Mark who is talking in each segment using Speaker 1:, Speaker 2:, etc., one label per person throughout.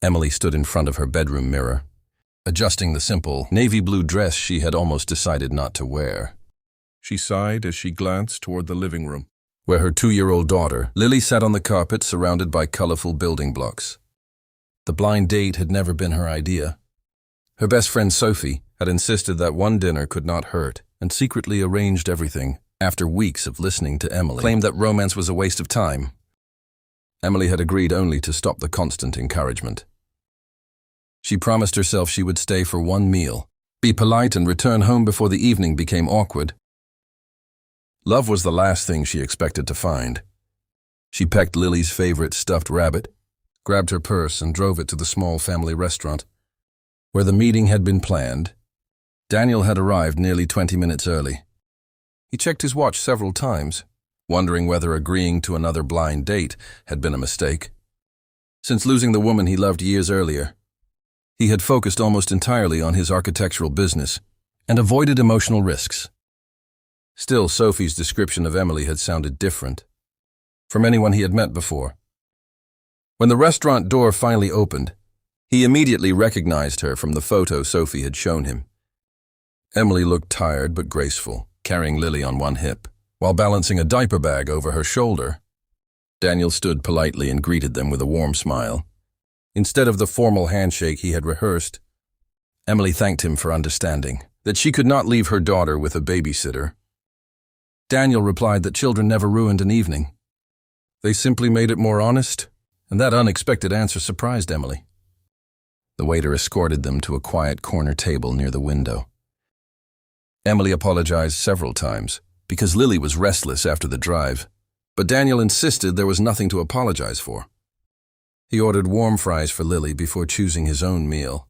Speaker 1: Emily stood in front of her bedroom mirror, adjusting the simple navy blue dress she had almost decided not to wear. She sighed as she glanced toward the living room, where her 2-year-old daughter, Lily, sat on the carpet surrounded by colorful building blocks. The blind date had never been her idea. Her best friend Sophie had insisted that one dinner could not hurt and secretly arranged everything. After weeks of listening to Emily claim that romance was a waste of time, Emily had agreed only to stop the constant encouragement. She promised herself she would stay for one meal, be polite, and return home before the evening became awkward. Love was the last thing she expected to find. She pecked Lily's favorite stuffed rabbit, grabbed her purse, and drove it to the small family restaurant, where the meeting had been planned. Daniel had arrived nearly 20 minutes early. He checked his watch several times, wondering whether agreeing to another blind date had been a mistake. Since losing the woman he loved years earlier, he had focused almost entirely on his architectural business and avoided emotional risks. Still, Sophie's description of Emily had sounded different from anyone he had met before. When the restaurant door finally opened, he immediately recognized her from the photo Sophie had shown him. Emily looked tired but graceful, carrying Lily on one hip, while balancing a diaper bag over her shoulder. Daniel stood politely and greeted them with a warm smile. Instead of the formal handshake he had rehearsed, Emily thanked him for understanding that she could not leave her daughter with a babysitter. Daniel replied that children never ruined an evening. They simply made it more honest, and that unexpected answer surprised Emily. The waiter escorted them to a quiet corner table near the window. Emily apologized several times because Lily was restless after the drive, but Daniel insisted there was nothing to apologize for. He ordered warm fries for Lily before choosing his own meal.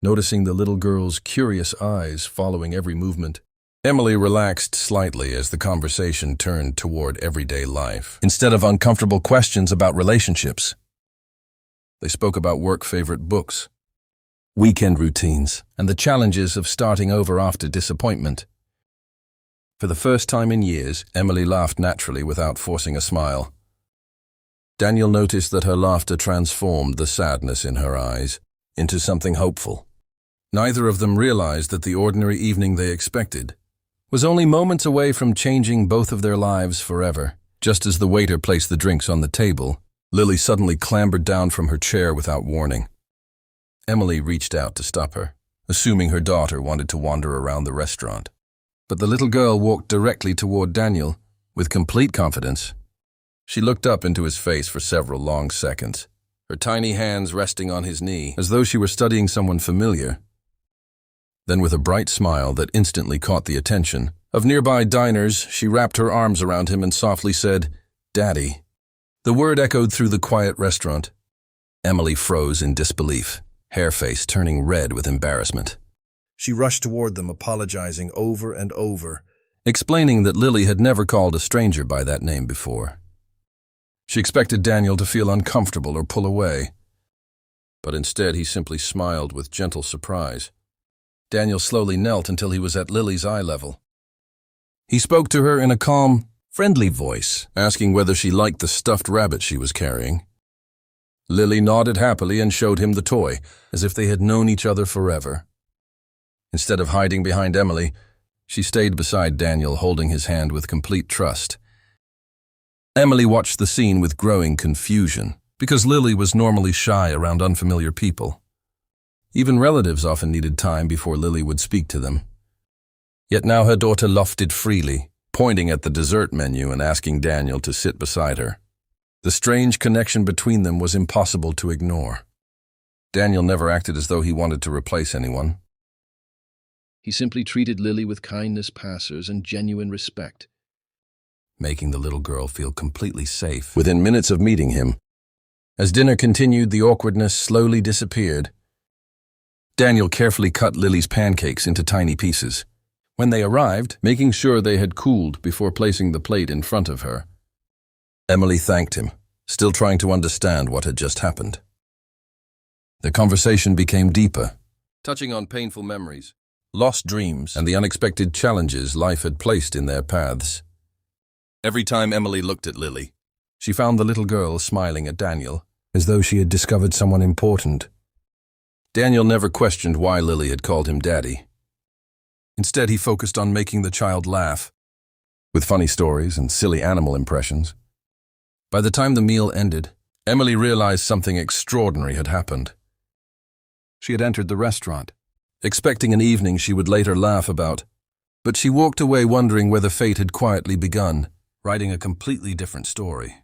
Speaker 1: Noticing the little girl's curious eyes following every movement, Emily relaxed slightly as the conversation turned toward everyday life. Instead of uncomfortable questions about relationships, they spoke about work-favorite books, weekend routines, and the challenges of starting over after disappointment. For the first time in years, Emily laughed naturally without forcing a smile. Daniel noticed that her laughter transformed the sadness in her eyes into something hopeful. Neither of them realized that the ordinary evening they expected was only moments away from changing both of their lives forever. Just as the waiter placed the drinks on the table, Lily suddenly clambered down from her chair without warning. Emily reached out to stop her, assuming her daughter wanted to wander around the restaurant. But the little girl walked directly toward Daniel with complete confidence. She looked up into his face for several long seconds, her tiny hands resting on his knee, as though she were studying someone familiar. Then, with a bright smile that instantly caught the attention of nearby diners, she wrapped her arms around him and softly said, "Daddy." The word echoed through the quiet restaurant. Emily froze in disbelief, hair face turning red with embarrassment. She rushed toward them, apologizing over and over, explaining that Lily had never called a stranger by that name before. She expected Daniel to feel uncomfortable or pull away, but instead he simply smiled with gentle surprise. Daniel slowly knelt until he was at Lily's eye level. He spoke to her in a calm, friendly voice, asking whether she liked the stuffed rabbit she was carrying. Lily nodded happily and showed him the toy, as if they had known each other forever. Instead of hiding behind Emily, she stayed beside Daniel, holding his hand with complete trust. Emily watched the scene with growing confusion, because Lily was normally shy around unfamiliar people. Even relatives often needed time before Lily would speak to them. Yet now her daughter lofted freely, pointing at the dessert menu and asking Daniel to sit beside her. The strange connection between them was impossible to ignore. Daniel never acted as though he wanted to replace anyone. He simply treated Lily with kindness, passers, and genuine respect, making the little girl feel completely safe within minutes of meeting him. As dinner continued, the awkwardness slowly disappeared. Daniel carefully cut Lily's pancakes into tiny pieces. When they arrived, making sure they had cooled before placing the plate in front of her, Emily thanked him, still trying to understand what had just happened. The conversation became deeper, touching on painful memories, lost dreams, and the unexpected challenges life had placed in their paths. Every time Emily looked at Lily, she found the little girl smiling at Daniel, as though she had discovered someone important Daniel never questioned why Lily had called him Daddy. Instead, he focused on making the child laugh, with funny stories and silly animal impressions. By the time the meal ended, Emily realized something extraordinary had happened. She had entered the restaurant, expecting an evening she would later laugh about, but she walked away wondering whether fate had quietly begun, writing a completely different story.